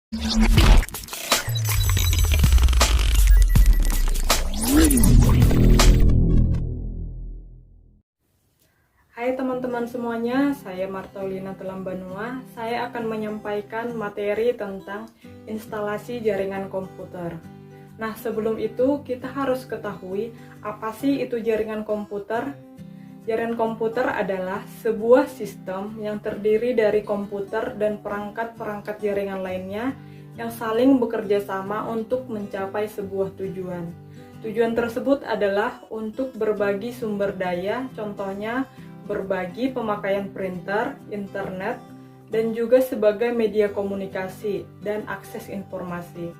Hai teman-teman semuanya, saya Martaulina Telambanua. Saya akan menyampaikan materi tentang instalasi jaringan komputer. Nah, sebelum itu kita harus ketahui apa sih itu jaringan komputer. Jaringan komputer adalah sebuah sistem yang terdiri dari komputer dan perangkat-perangkat jaringan lainnya yang saling bekerja sama untuk mencapai sebuah tujuan. Tujuan tersebut adalah untuk berbagi sumber daya, contohnya berbagi pemakaian printer, internet, dan juga sebagai media komunikasi dan akses informasi.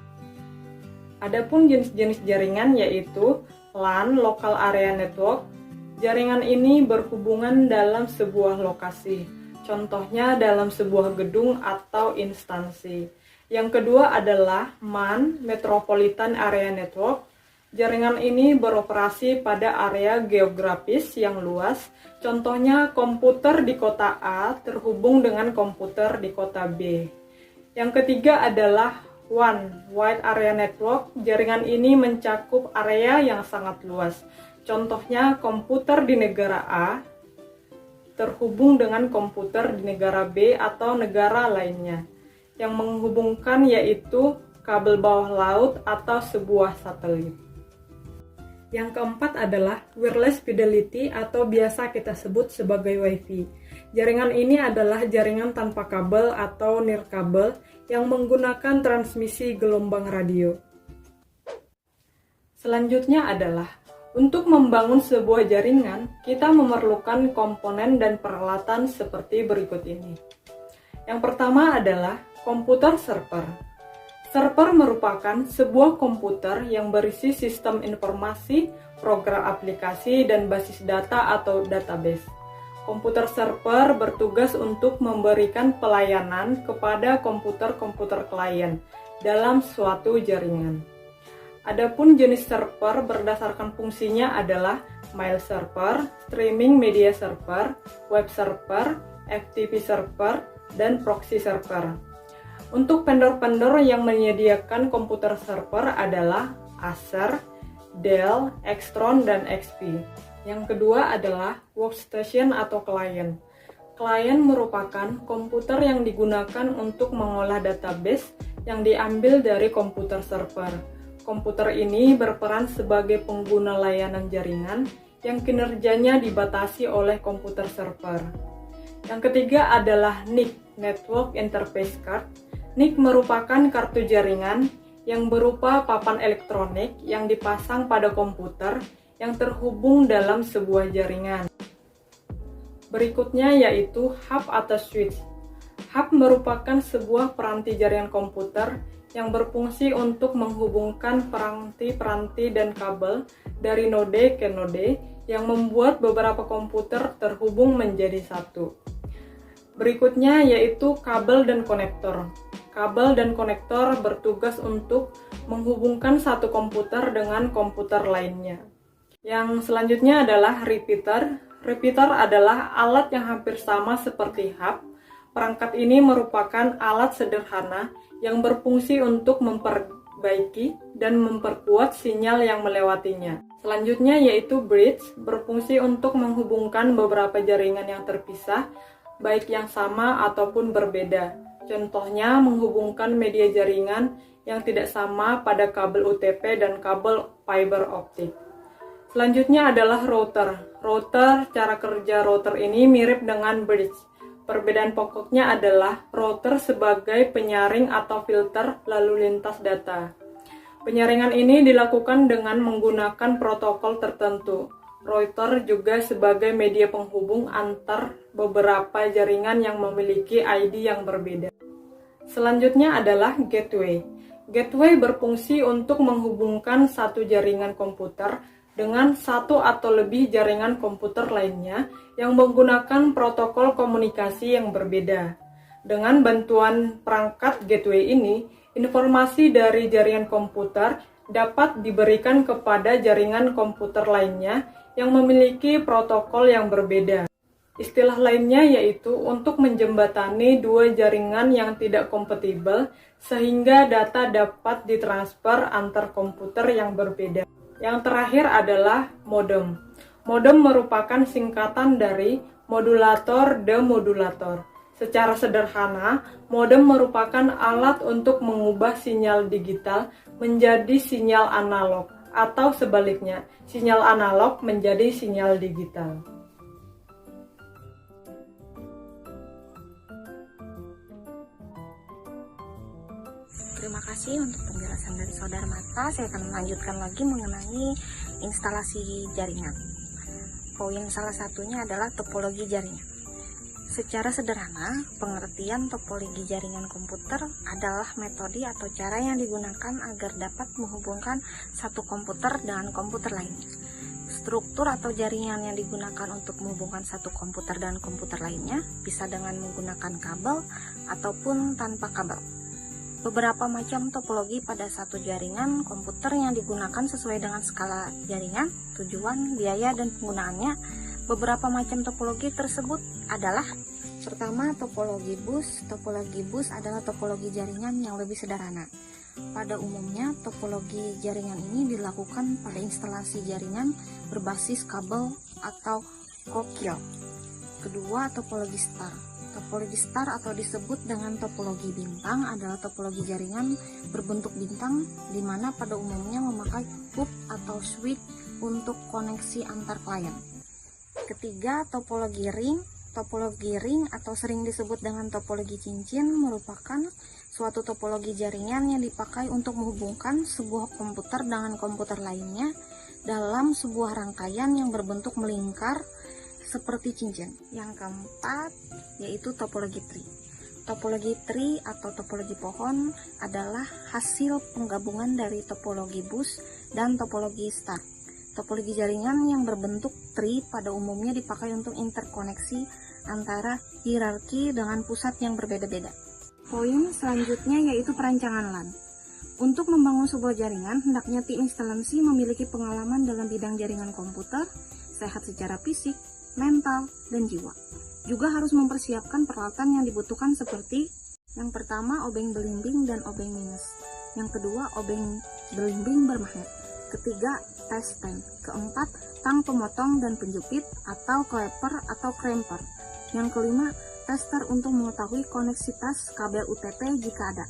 Adapun jenis-jenis jaringan yaitu LAN, Local Area Network. Jaringan ini berhubungan dalam sebuah lokasi, contohnya dalam sebuah gedung atau instansi. Yang kedua adalah MAN, Metropolitan Area Network. Jaringan ini beroperasi pada area geografis yang luas, contohnya komputer di kota A terhubung dengan komputer di kota B. Yang ketiga adalah WAN, Wide Area Network. Jaringan ini mencakup area yang sangat luas, contohnya komputer di negara A terhubung dengan komputer di negara B atau negara lainnya. Yang menghubungkan yaitu kabel bawah laut atau sebuah satelit. Yang keempat adalah wireless fidelity atau biasa kita sebut sebagai Wi-Fi. Jaringan ini adalah jaringan tanpa kabel atau nirkabel yang menggunakan transmisi gelombang radio. Selanjutnya adalah untuk membangun sebuah jaringan, kita memerlukan komponen dan peralatan seperti berikut ini. Yang pertama adalah komputer server. Server merupakan sebuah komputer yang berisi sistem informasi, program aplikasi, dan basis data atau database. Komputer server bertugas untuk memberikan pelayanan kepada komputer-komputer klien dalam suatu jaringan. Adapun jenis server berdasarkan fungsinya adalah mail server, streaming media server, web server, FTP server, dan proxy server. Untuk vendor-vendor yang menyediakan komputer server adalah Acer, Dell, Extron, dan XP. Yang kedua adalah workstation atau klien. Klien merupakan komputer yang digunakan untuk mengolah database yang diambil dari komputer server. Komputer ini berperan sebagai pengguna layanan jaringan yang kinerjanya dibatasi oleh komputer server. Yang ketiga adalah NIC, Network Interface Card. NIC merupakan kartu jaringan yang berupa papan elektronik yang dipasang pada komputer yang terhubung dalam sebuah jaringan. Berikutnya yaitu hub atau switch. Hub merupakan sebuah peranti jaringan komputer yang berfungsi untuk menghubungkan peranti-peranti dan kabel dari node ke node yang membuat beberapa komputer terhubung menjadi satu. Berikutnya yaitu kabel dan konektor. Kabel dan konektor bertugas untuk menghubungkan satu komputer dengan komputer lainnya. Yang selanjutnya adalah repeater. Repeater adalah alat yang hampir sama seperti hub. Perangkat ini merupakan alat sederhana yang berfungsi untuk memperbaiki dan memperkuat sinyal yang melewatinya. Selanjutnya yaitu bridge, berfungsi untuk menghubungkan beberapa jaringan yang terpisah, baik yang sama ataupun berbeda. Contohnya menghubungkan media jaringan yang tidak sama pada kabel UTP dan kabel fiber optik. Selanjutnya adalah router. Cara kerja router ini mirip dengan bridge. Perbedaan pokoknya adalah router sebagai penyaring atau filter lalu lintas data. Penyaringan ini dilakukan dengan menggunakan protokol tertentu. Router juga sebagai media penghubung antar beberapa jaringan yang memiliki ID yang berbeda. Selanjutnya adalah gateway. Gateway berfungsi untuk menghubungkan satu jaringan komputer dengan satu atau lebih jaringan komputer lainnya yang menggunakan protokol komunikasi yang berbeda. Dengan bantuan perangkat gateway ini, informasi dari jaringan komputer dapat diberikan kepada jaringan komputer lainnya yang memiliki protokol yang berbeda. Istilah lainnya yaitu untuk menjembatani dua jaringan yang tidak kompatibel sehingga data dapat ditransfer antar komputer yang berbeda. Yang terakhir adalah modem. Modem merupakan singkatan dari modulator demodulator. Secara sederhana, modem merupakan alat untuk mengubah sinyal digital menjadi sinyal analog atau sebaliknya, sinyal analog menjadi sinyal digital. Terima kasih untuk penjelasan dari Saudara Marta. Saya akan melanjutkan lagi mengenai instalasi jaringan. Poin salah satunya adalah topologi jaringan. Secara sederhana, pengertian topologi jaringan komputer adalah metode atau cara yang digunakan agar dapat menghubungkan satu komputer dengan komputer lainnya. Struktur atau jaringan yang digunakan untuk menghubungkan satu komputer dan komputer lainnya bisa dengan menggunakan kabel ataupun tanpa kabel. Beberapa macam topologi pada satu jaringan komputer yang digunakan sesuai dengan skala jaringan, tujuan, biaya, dan penggunaannya. Beberapa macam topologi tersebut adalah: pertama, topologi bus. Topologi bus adalah topologi jaringan yang lebih sederhana. Pada umumnya, topologi jaringan ini dilakukan pada instalasi jaringan berbasis kabel atau coaxial. Kedua, topologi star. Topologi star atau disebut dengan topologi bintang adalah topologi jaringan berbentuk bintang di mana pada umumnya memakai hub atau switch untuk koneksi antar klien. Ketiga, topologi ring. Topologi ring atau sering disebut dengan topologi cincin merupakan suatu topologi jaringan yang dipakai untuk menghubungkan sebuah komputer dengan komputer lainnya dalam sebuah rangkaian yang berbentuk melingkar seperti cincin. Yang keempat yaitu topologi tree. Topologi tree atau topologi pohon adalah hasil penggabungan dari topologi bus dan topologi star. Topologi jaringan yang berbentuk tree pada umumnya dipakai untuk interkoneksi antara hierarki dengan pusat yang berbeda-beda. Poin selanjutnya yaitu perancangan LAN. Untuk membangun sebuah jaringan, hendaknya tim instalasi memiliki pengalaman dalam bidang jaringan komputer, sehat secara fisik, mental, dan jiwa. Juga harus mempersiapkan peralatan yang dibutuhkan seperti: yang pertama, obeng belimbing dan obeng minus. Yang kedua, obeng belimbing bermagnet. Ketiga, test stand. Keempat, tang pemotong dan penjepit atau clapper atau crimper. Yang kelima, tester untuk mengetahui koneksitas kabel UTP jika ada.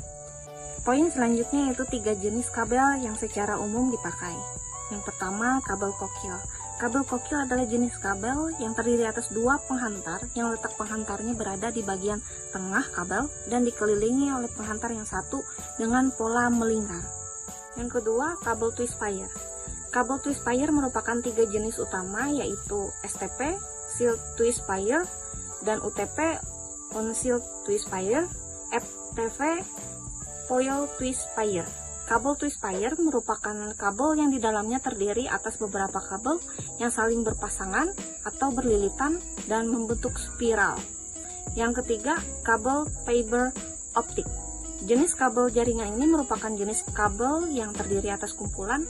Poin selanjutnya yaitu 3 jenis kabel yang secara umum dipakai. Yang pertama, kabel coaxial. Kabel coaxial adalah jenis kabel yang terdiri atas 2 penghantar yang letak penghantarnya berada di bagian tengah kabel dan dikelilingi oleh penghantar yang satu dengan pola melingkar. Yang kedua, kabel twist pair. Kabel twist pair merupakan 3 jenis utama yaitu STP, sealed twist pair, dan UTP, unsealed twist pair, FTP, foil twist pair. Kabel twist pair merupakan kabel yang di dalamnya terdiri atas beberapa kabel yang saling berpasangan atau berlilitan dan membentuk spiral. Yang ketiga, kabel fiber optik. Jenis kabel jaringan ini merupakan jenis kabel yang terdiri atas kumpulan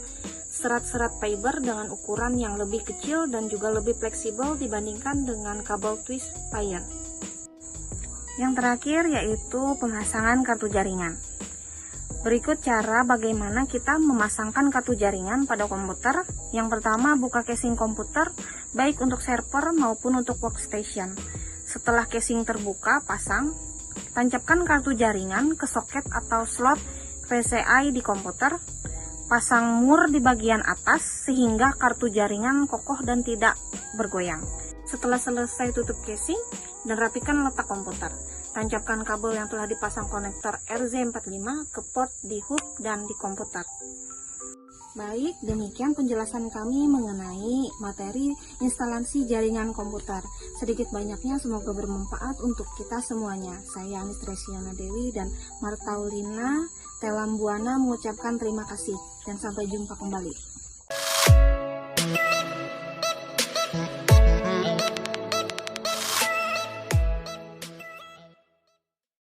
serat-serat fiber dengan ukuran yang lebih kecil dan juga lebih fleksibel dibandingkan dengan kabel twist pair. Yang terakhir yaitu pemasangan kartu jaringan. Berikut cara bagaimana kita memasangkan kartu jaringan pada komputer. Yang pertama, buka casing komputer, baik untuk server maupun untuk workstation. Setelah casing terbuka, pasang. Tancapkan kartu jaringan ke soket atau slot PCI di komputer. Pasang mur di bagian atas sehingga kartu jaringan kokoh dan tidak bergoyang. Setelah selesai, tutup casing dan rapikan letak komputer. Tancapkan kabel yang telah dipasang konektor RJ45 ke port di hub dan di komputer. Baik, demikian penjelasan kami mengenai materi instalasi jaringan komputer. Sedikit banyaknya semoga bermanfaat untuk kita semuanya. Saya Anis Tresiana Dewi dan Martaulina Telambuana mengucapkan terima kasih dan sampai jumpa kembali.